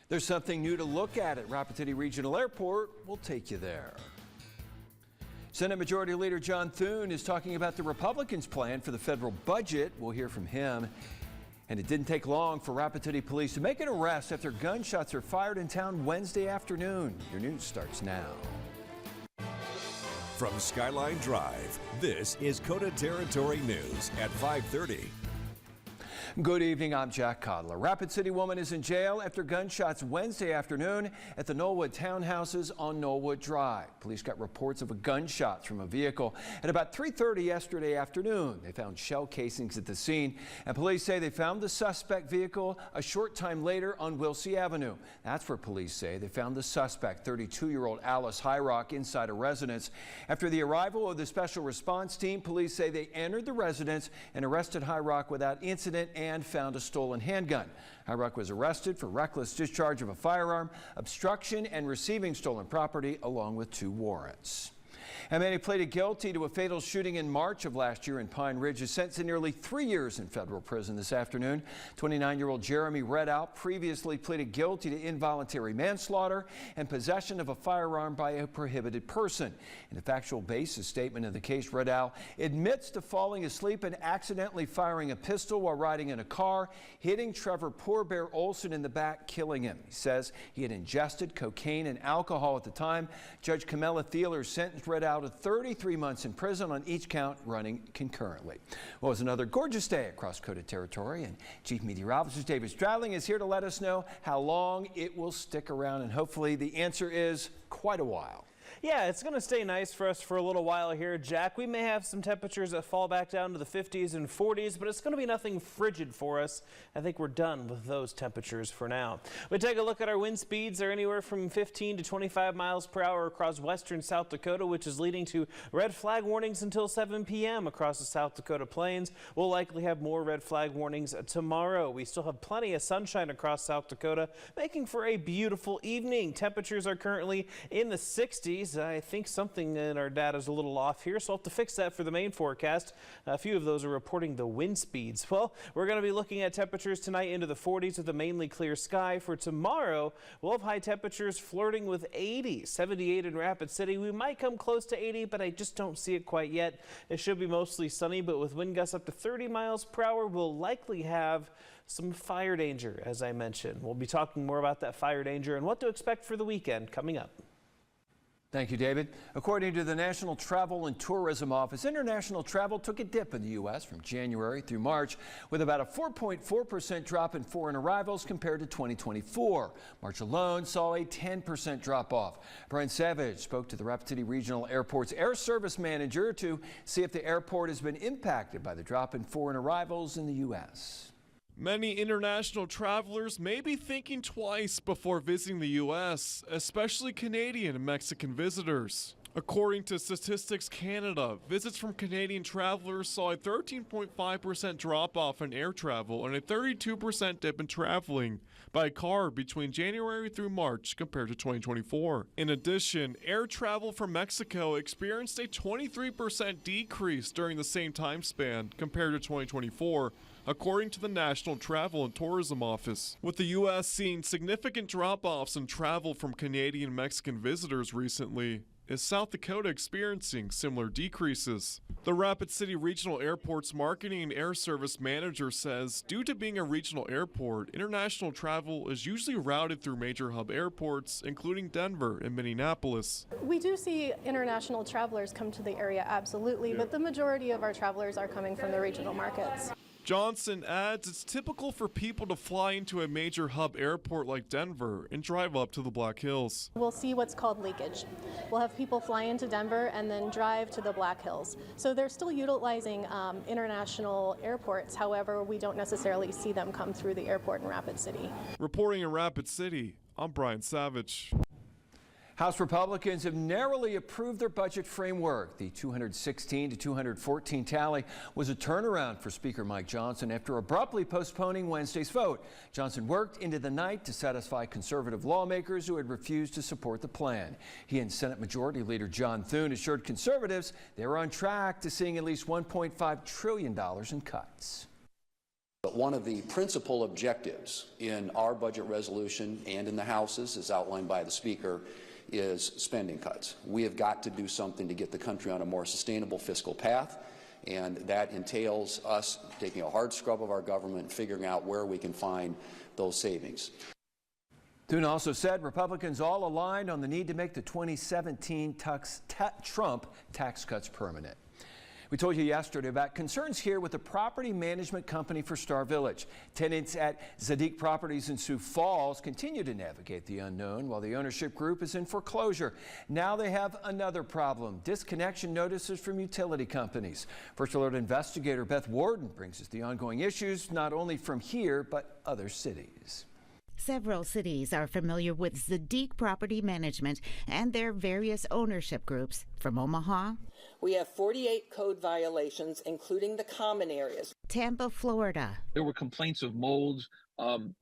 There's something new to look at Rapid City Regional Airport. We'll take you there. Senate Majority Leader John Thune is talking about the Republicans' plan for the federal budget. We'll hear from him. And it didn't take long for Rapid City Police to make an arrest after gunshots are fired in town Wednesday afternoon. Your news starts now. From Skyline Drive, this is KOTA Territory News at 5:30. Good evening, I'm Jack Codler. Rapid City woman is in jail after gunshots Wednesday afternoon at the Knollwood townhouses on Knollwood Drive. Police got reports of a gunshot from a vehicle at about 3:30 yesterday afternoon. They found shell casings at the scene, and police say they found the suspect vehicle a short time later on Wilsey Avenue. That's where police say they found the suspect, 32-year-old Alice Hyrock, inside a residence. After the arrival of the special response team, police say they entered the residence and arrested Hyrock without incident and found a stolen handgun. Hyrock was arrested for reckless discharge of a firearm, obstruction, and receiving stolen property, along with 2 warrants. A man who pleaded guilty to a fatal shooting in March of last year in Pine Ridge is sentenced to nearly 3 years in federal prison this afternoon. 29-year-old Jeremy Redout previously pleaded guilty to involuntary manslaughter and possession of a firearm by a prohibited person. In a factual basis statement of the case, Redout admits to falling asleep and accidentally firing a pistol while riding in a car, hitting Trevor Poor Bear Olson in the back, killing him. He says he had ingested cocaine and alcohol at the time. Judge Camilla Thieler sentenced Redout to 33 months in prison on each count, running concurrently. Well, it was another gorgeous day across KOTA territory, and Chief Meteorologist David Stradling is here to let us know how long it will stick around, and hopefully the answer is quite a while. Yeah, it's going to stay nice for us for a little while here, Jack. We may have some temperatures that fall back down to the 50s and 40s, but it's going to be nothing frigid for us. I think we're done with those temperatures for now. We take a look at our wind speeds. They're anywhere from 15 to 25 miles per hour across western South Dakota, which is leading to red flag warnings until 7 p.m. across the South Dakota plains. We'll likely have more red flag warnings tomorrow. We still have plenty of sunshine across South Dakota, making for a beautiful evening. Temperatures are currently in the 60s. I think something in our data is a little off here, so I'll have to fix that for the main forecast. A few of those are reporting the wind speeds. Well, we're going to be looking at temperatures tonight into the 40s with a mainly clear sky. For tomorrow, we'll have high temperatures flirting with 80, 78 in Rapid City. We might come close to 80, but I just don't see it quite yet. It should be mostly sunny, but with wind gusts up to 30 miles per hour, we'll likely have some fire danger, as I mentioned. We'll be talking more about that fire danger and what to expect for the weekend coming up. Thank you, David. According to the National Travel and Tourism Office, international travel took a dip in the U.S. from January through March, with about a 4.4% drop in foreign arrivals compared to 2024. March alone saw a 10% drop off. Brian Savage spoke to the Rapid City Regional Airport's air service manager to see if the airport has been impacted by the drop in foreign arrivals in the U.S. Many international travelers may be thinking twice before visiting the U.S., especially Canadian and Mexican visitors. According to Statistics Canada, visits from Canadian travelers saw a 13.5% drop-off in air travel and a 32% dip in traveling by car between January through March compared to 2024. In addition, air travel from Mexico experienced a 23% decrease during the same time span compared to 2024. According to the National Travel and Tourism Office, with the U.S. seeing significant drop-offs in travel from Canadian and Mexican visitors recently, is South Dakota experiencing similar decreases? The Rapid City Regional Airport's Marketing and Air Service Manager says, due to being a regional airport, international travel is usually routed through major hub airports, including Denver and Minneapolis. We do see international travelers come to the area, absolutely, but the majority of our travelers are coming from the regional markets. Johnson adds it's typical for people to fly into a major hub airport like Denver and drive up to the Black Hills. We'll see what's called leakage. We'll have people fly into Denver and then drive to the Black Hills. So they're still utilizing international airports. However, we don't necessarily see them come through the airport in Rapid City. Reporting in Rapid City, I'm Brian Savage. House Republicans have narrowly approved their budget framework. The 216 to 214 tally was a turnaround for Speaker Mike Johnson after abruptly postponing Wednesday's vote. Johnson worked into the night to satisfy conservative lawmakers who had refused to support the plan. He and Senate Majority Leader John Thune assured conservatives they were on track to seeing at least $1.5 trillion in cuts. But one of the principal objectives in our budget resolution and in the House's, as outlined by the Speaker, is spending cuts. We have got to do something to get the country on a more sustainable fiscal path, and that entails us taking a hard scrub of our government and figuring out where we can find those savings. Thune also said Republicans all aligned on the need to make the 2017 Trump tax cuts permanent. We told you yesterday about concerns here with the property management company for Star Village. Tenants at Zadig Properties in Sioux Falls continue to navigate the unknown while the ownership group is in foreclosure. Now they have another problem: disconnection notices from utility companies. First Alert investigator Beth Warden brings us the ongoing issues, not only from here, but other cities. Several cities are familiar with Zadig Property Management and their various ownership groups. From Omaha, we have 48 code violations, including the common areas. Tampa, Florida. There were complaints of mold,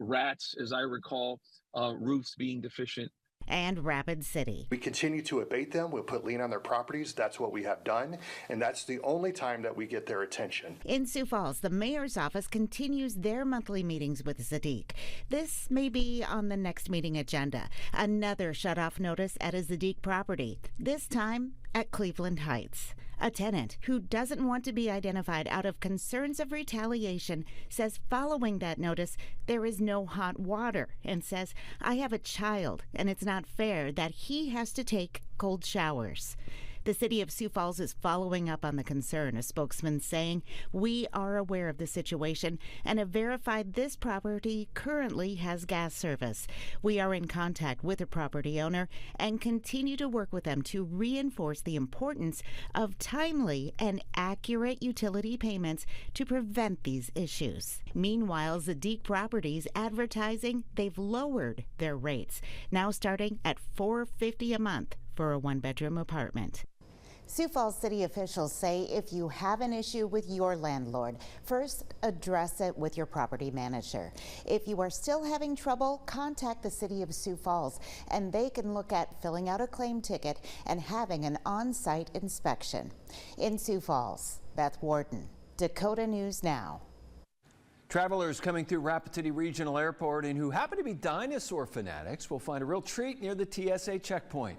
rats, as I recall, roofs being deficient. And Rapid City. We continue to abate them. We'll put lien on their properties. That's what we have done, and that's the only time that we get their attention. In Sioux Falls, the mayor's office continues their monthly meetings with Zadig. This may be on the next meeting agenda. Another shutoff notice at a Zadig property, this time at Cleveland Heights. A tenant who doesn't want to be identified out of concerns of retaliation says following that notice there is no hot water, and says, "I have a child and it's not fair that he has to take cold showers." The city of Sioux Falls is following up on the concern, a spokesman saying, "We are aware of the situation and have verified this property currently has gas service. We are in contact with the property owner and continue to work with them to reinforce the importance of timely and accurate utility payments to prevent these issues." Meanwhile, Zadig Properties advertising they've lowered their rates, now starting at $450 a month for a one-bedroom apartment. Sioux Falls city officials say if you have an issue with your landlord, first address it with your property manager. If you are still having trouble, contact the city of Sioux Falls and they can look at filling out a claim ticket and having an on-site inspection. In Sioux Falls, Beth Warden, Dakota News Now. Travelers coming through Rapid City Regional Airport and who happen to be dinosaur fanatics will find a real treat near the TSA checkpoint.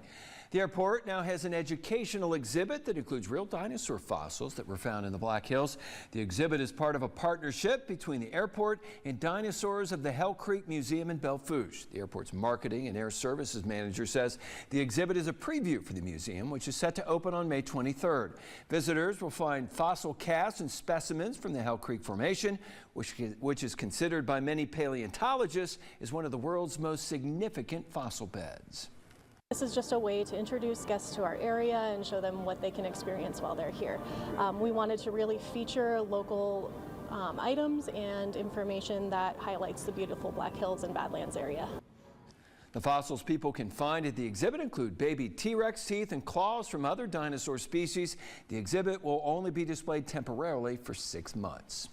The airport now has an educational exhibit that includes real dinosaur fossils that were found in the Black Hills. The exhibit is part of a partnership between the airport and dinosaurs of the Hell Creek Museum in Belfouche. The airport's marketing and air services manager says the exhibit is a preview for the museum, which is set to open on May 23rd. Visitors will find fossil casts and specimens from the Hell Creek Formation, which is considered by many paleontologists as one of the world's most significant fossil beds. This is just a way to introduce guests to our area and show them what they can experience while they're here. We wanted to really feature local items and information that highlights the beautiful Black Hills and Badlands area. The fossils people can find at the exhibit include baby T-Rex teeth and claws from other dinosaur species. The exhibit will only be displayed temporarily for 6 months.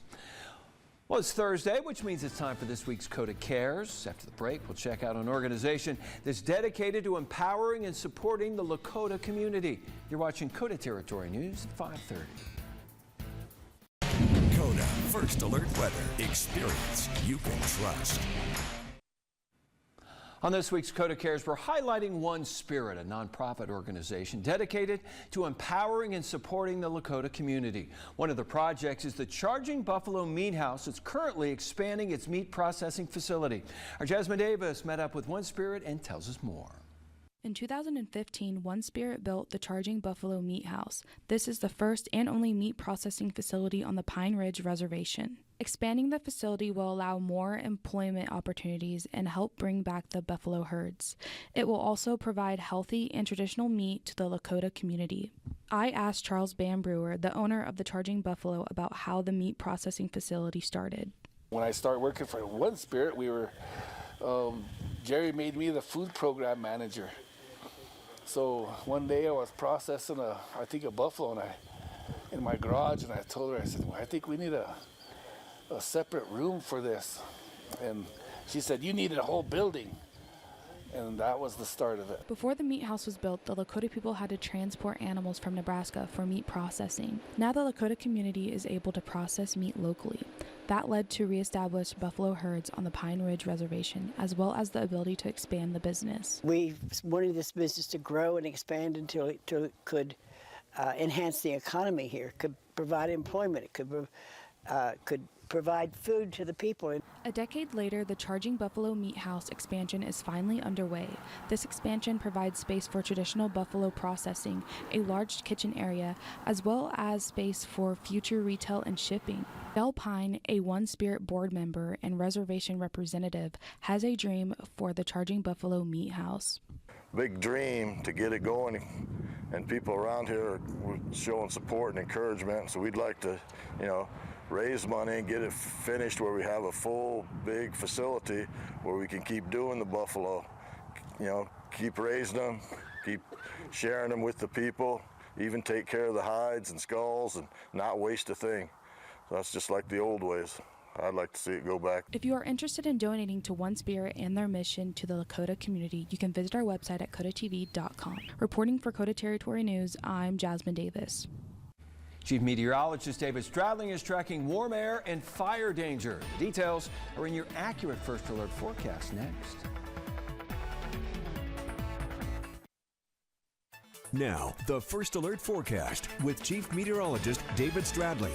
Well, it's Thursday, which means it's time for this week's KOTA Cares. After the break, we'll check out an organization that's dedicated to empowering and supporting the Lakota community. You're watching KOTA Territory News at 5:30. KOTA First Alert Weather. Experience you can trust. On this week's KOTA Cares, we're highlighting One Spirit, a nonprofit organization dedicated to empowering and supporting the Lakota community. One of the projects is the Charging Buffalo Meat House. It's currently expanding its meat processing facility. Our Jasmine Davis met up with One Spirit and tells us more. In 2015, One Spirit built the Charging Buffalo Meat House. This is the first and only meat processing facility on the Pine Ridge Reservation. Expanding the facility will allow more employment opportunities and help bring back the buffalo herds. It will also provide healthy and traditional meat to the Lakota community. I asked Charles Bambrewer, the owner of the Charging Buffalo, about how the meat processing facility started. When I started working for One Spirit, Jerry made me the food program manager. So one day I was processing a buffalo in my garage, and I told her, I said, well, I think we need a separate room for this. And she said, you needed a whole building. And that was the start of it. Before the meat house was built, the Lakota people had to transport animals from Nebraska for meat processing. Now the Lakota community is able to process meat locally. That led to reestablished buffalo herds on the Pine Ridge Reservation, as well as the ability to expand the business. We wanted this business to grow and expand until it could enhance the economy here, could provide employment, it could provide food to the people. A decade later, the Charging Buffalo Meat House expansion is finally underway. This expansion provides space for traditional buffalo processing, a large kitchen area, as well as space for future retail and shipping. Del Pine, a One Spirit board member and reservation representative, has a dream for the Charging Buffalo Meat House. Big dream to get it going, and people around here are showing support and encouragement, so we'd like to, raise money and get it finished where we have a full big facility where we can keep doing the buffalo, keep raising them, keep sharing them with the people, even take care of the hides and skulls and not waste a thing. So that's just like the old ways. I'd like to see it go back. If you are interested in donating to One Spirit and their mission to the Lakota community, you can visit our website at kotatv.com. Reporting for KOTA Territory News, I'm Jasmine Davis. Chief Meteorologist David Stradling is tracking warm air and fire danger. The details are in your accurate First Alert forecast next. Now, the First Alert forecast with Chief Meteorologist David Stradling.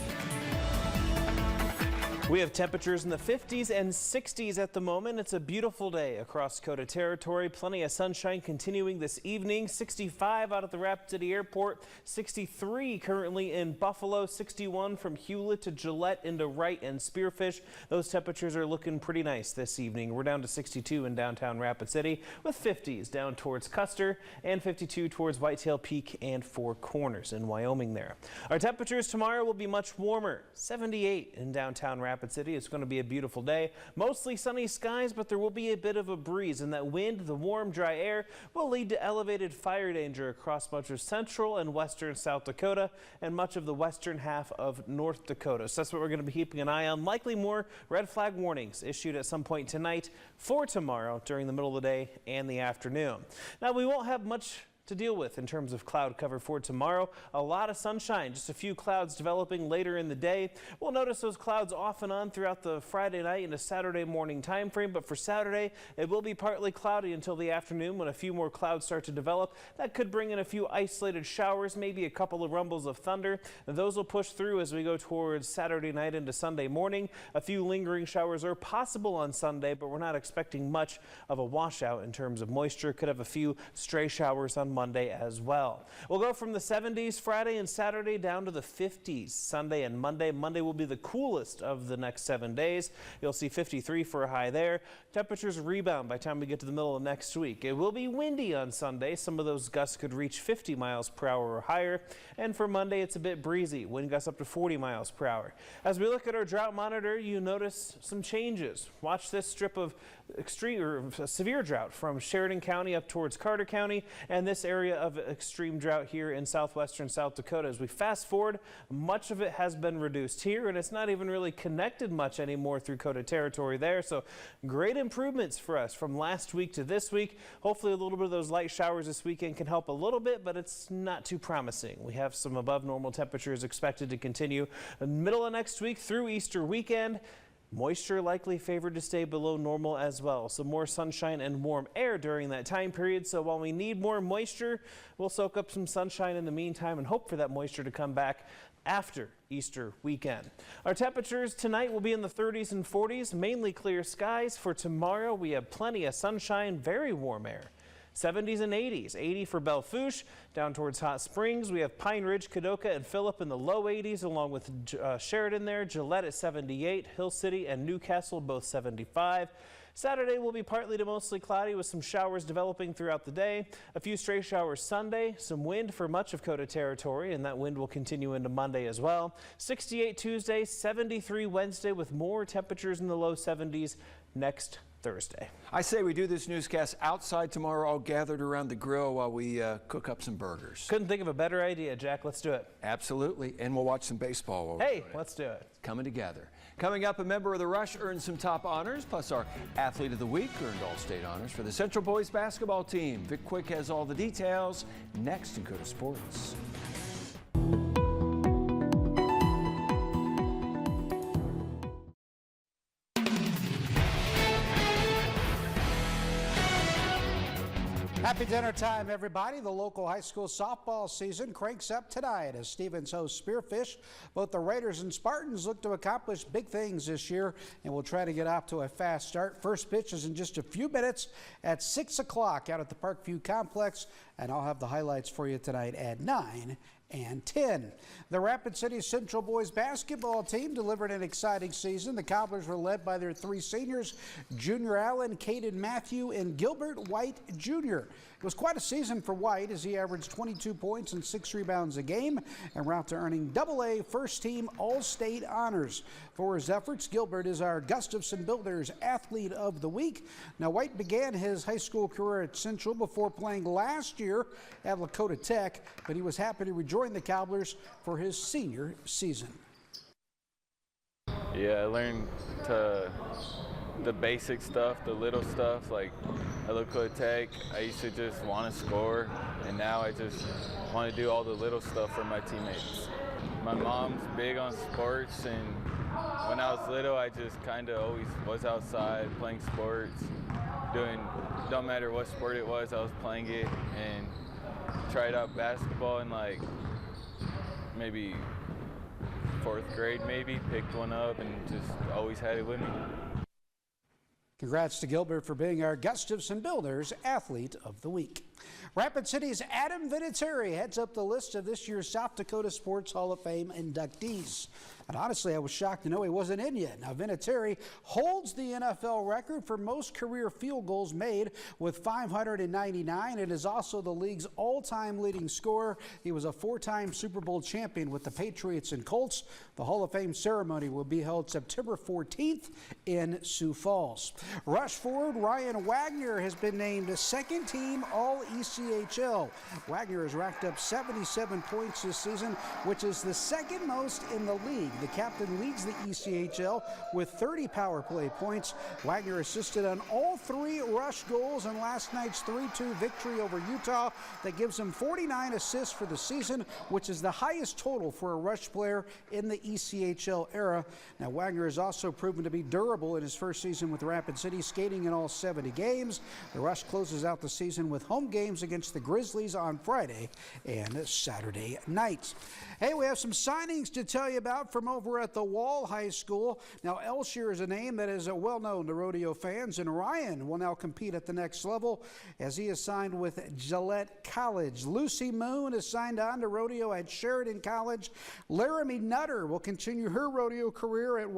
We have temperatures in the 50s and 60s at the moment. It's a beautiful day across KOTA territory. Plenty of sunshine continuing this evening. 65 out at the Rapid City Airport. 63 currently in Buffalo. 61 from Hewlett to Gillette into Wright and Spearfish. Those temperatures are looking pretty nice this evening. We're down to 62 in downtown Rapid City with 50s down towards Custer and 52 towards Whitetail Peak and Four Corners in Wyoming there. Our temperatures tomorrow will be much warmer. 78 in downtown Rapid City. It's going to be a beautiful day. Mostly sunny skies, but there will be a bit of a breeze, and that wind, the warm, dry air, will lead to elevated fire danger across much of central and western South Dakota and much of the western half of North Dakota. So that's what we're going to be keeping an eye on. Likely more red flag warnings issued at some point tonight for tomorrow during the middle of the day and the afternoon. Now, we won't have much to deal with in terms of cloud cover for tomorrow. A lot of sunshine, just a few clouds developing later in the day. We'll notice those clouds off and on throughout the Friday night into Saturday morning time frame, but for Saturday it will be partly cloudy until the afternoon when a few more clouds start to develop. That could bring in a few isolated showers, maybe a couple of rumbles of thunder. Those will push through as we go towards Saturday night into Sunday morning. A few lingering showers are possible on Sunday, but we're not expecting much of a washout in terms of moisture. Could have a few stray showers on Monday as well. We'll go from the 70s Friday and Saturday down to the 50s Sunday and Monday. Monday will be the coolest of the next 7 days. You'll see 53 for a high there. Temperatures rebound by the time we get to the middle of next week. It will be windy on Sunday. Some of those gusts could reach 50 miles per hour or higher. And for Monday, it's a bit breezy. Wind gusts up to 40 miles per hour. As we look at our drought monitor, you notice some changes. Watch this strip of extreme or severe drought from Sheridan County up towards Carter County and this area of extreme drought here in southwestern South Dakota. As we fast forward, much of it has been reduced here, and it's not even really connected much anymore through KOTA territory there. So great improvements for us from last week to this week. Hopefully a little bit of those light showers this weekend can help a little bit, but it's not too promising. We have some above normal temperatures expected to continue in the middle of next week through Easter weekend. Moisture likely favored to stay below normal as well. So more sunshine and warm air during that time period. So while we need more moisture, we'll soak up some sunshine in the meantime and hope for that moisture to come back after Easter weekend. Our temperatures tonight will be in the 30s and 40s, mainly clear skies. For tomorrow, we have plenty of sunshine, very warm air. 70s and 80s, 80 for Belfouche, down towards Hot Springs. We have Pine Ridge, Kadoka, and Phillip in the low 80s, along with Sheridan there. Gillette at 78, Hill City and Newcastle both 75. Saturday will be partly to mostly cloudy with some showers developing throughout the day. A few stray showers Sunday, some wind for much of KOTA territory, and that wind will continue into Monday as well. 68 Tuesday, 73 Wednesday with more temperatures in the low 70s next Thursday. I say we do this newscast outside tomorrow, all gathered around the grill while we cook up some burgers. Couldn't think of a better idea, Jack. Let's do it. Absolutely. And we'll watch some baseball while Hey, let's do it. Coming together. Coming up, a member of the Rush earned some top honors, plus our Athlete of the Week earned all-state honors for the Central Boys basketball team. Vic Quick has all the details next in KOTA Sports. Happy dinner time, everybody. The local high school softball season cranks up tonight as Stevens hosts Spearfish. Both the Raiders and Spartans look to accomplish big things this year and will try to get off to a fast start. First pitch is in just a few minutes at 6 o'clock out at the Parkview Complex, and I'll have the highlights for you tonight at 9 and 10. The Rapid City Central boys basketball team delivered an exciting season. The Cobblers were led by their three seniors, Junior Allen, Caden Matthew, and Gilbert White Jr. It was quite a season for White as he averaged 22 points and 6 rebounds a game en route to earning AA first team All-State honors. For his efforts, Gilbert is our Gustafson Builders Athlete of the Week. Now, White began his high school career at Central before playing last year at Dakota Tech, but he was happy to rejoin the Cobblers for his senior season. Yeah, I learned the basic stuff, the little stuff. Like at Dakota Tech, I used to just want to score, and now I just want to do all the little stuff for my teammates. My mom's big on sports, and when I was little, I just kind of always was outside playing sports, don't matter what sport it was, I was playing it, and tried out basketball in like maybe 4th grade, maybe picked one up and just always had it with me. Congrats to Gilbert for being our Gustafson Builders Athlete of the Week. Rapid City's Adam Vinatieri heads up the list of this year's South Dakota Sports Hall of Fame inductees. And honestly, I was shocked to know he wasn't in yet. Now, Vinatieri holds the NFL record for most career field goals made with 599 and is also the league's all-time leading scorer. He was a 4-time Super Bowl champion with the Patriots and Colts. The Hall of Fame ceremony will be held September 14th in Sioux Falls. Rush forward Ryan Wagner has been named second team All-ECHL. Wagner has racked up 77 points this season, which is the second most in the league. The captain leads the ECHL with 30 power play points. Wagner assisted on all 3 Rush goals in last night's 3-2 victory over Utah. That gives him 49 assists for the season, which is the highest total for a Rush player in the ECHL era. Now, Wagner has also proven to be durable in his first season with Rapid City, skating in all 70 games. The Rush closes out the season with home games against the Grizzlies on Friday and Saturday nights. Hey, we have some signings to tell you about from over at the Wall High School. Now, Elshier is a name that is well known to rodeo fans, and Ryan will now compete at the next level as he is signed with Gillette College. Lucy Moon is signed on to rodeo at Sheridan College. Laramie Nutter will continue her rodeo career at,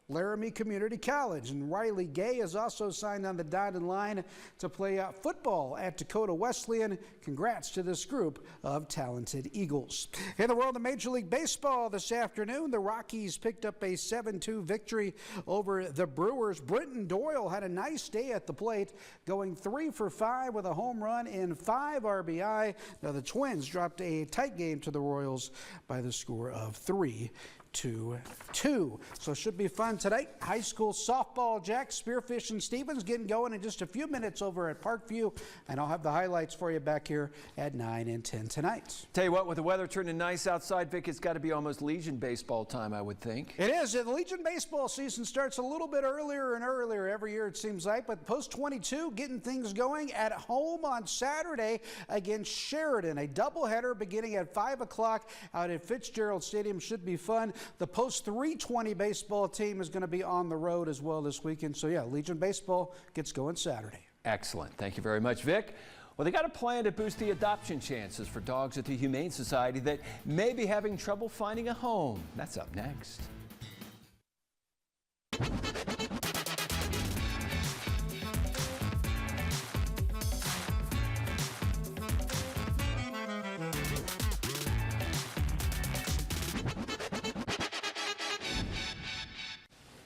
Laramie Community College. And Riley Gay is also signed on the dotted line to play football at Dakota Wesleyan. Congrats to this group of talented Eagles. In the world of Major League Baseball this afternoon, the Rockies picked up a 7-2 victory over the Brewers. Brenton Doyle had a nice day at the plate, going 3 for 5 with a home run and 5 RBI. Now, the Twins dropped a tight game to the Royals by the score of 3-2. So it should be fun tonight. High school softball, Jack, Spearfish, and Stevens getting going in just a few minutes over at Parkview, and I'll have the highlights for you back here at 9 and 10 tonight. Tell you what, with the weather turning nice outside, Vic, it's got to be almost Legion baseball time, I would think. It is. The Legion baseball season starts a little bit earlier and earlier every year, it seems like, but post-22 getting things going at home on Saturday against Sheridan. A doubleheader beginning at 5 o'clock out at Fitzgerald Stadium. Should be fun. The post-320 baseball team is going to be on the road as well this weekend. So, yeah, Legion baseball gets going Saturday. Excellent. Thank you very much, Vic. Well, they got a plan to boost the adoption chances for dogs at the Humane Society that may be having trouble finding a home. That's up next.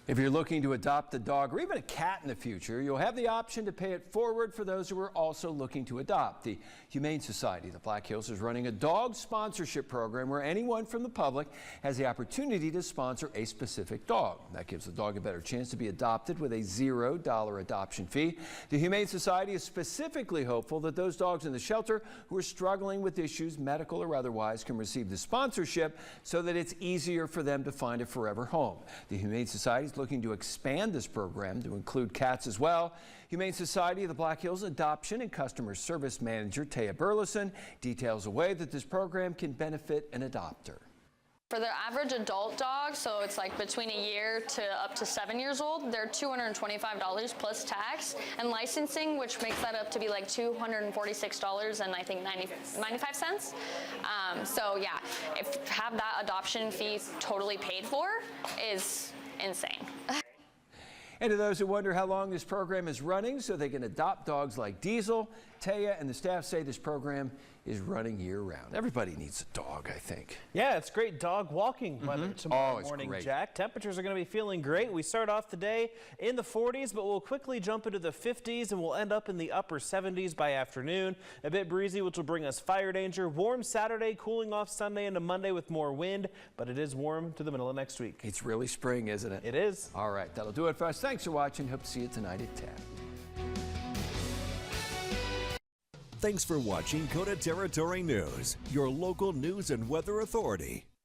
If you're looking to adopt a dog or even a cat in the future, you'll have the option to pay it forward for those who are also looking to adopt. The Humane Society of the Black Hills is running a dog sponsorship program where anyone from the public has the opportunity to sponsor a specific dog. That gives the dog a better chance to be adopted with a $0 adoption fee. The Humane Society is specifically hopeful that those dogs in the shelter who are struggling with issues, medical or otherwise, can receive the sponsorship so that it's easier for them to find a forever home. The Humane Society is is looking to expand this program to include cats as well. Humane Society of the Black Hills Adoption and Customer Service Manager Taya Burleson details a way that this program can benefit an adopter. For the average adult dog, so it's like between a year to up to 7 years old, they're $225 plus tax and licensing, which makes that up to be like $246 and I think 95 cents. So yeah, have that adoption fee totally paid for is insane. And to those who wonder how long this program is running so they can adopt dogs like Diesel, Taya and the staff say this program is running year-round. Everybody needs a dog, I think. Yeah, it's great dog walking weather tomorrow morning, great. Jack. Temperatures are going to be feeling great. We start off the day in the 40s, but we'll quickly jump into the 50s, and we'll end up in the upper 70s by afternoon. A bit breezy, which will bring us fire danger. Warm Saturday, cooling off Sunday into Monday with more wind, but it is warm to the middle of next week. It's really spring, isn't it? It is. All right, that'll do it for us. Thanks for watching. Hope to see you tonight at 10. Thanks for watching KOTA Territory News, your local news and weather authority.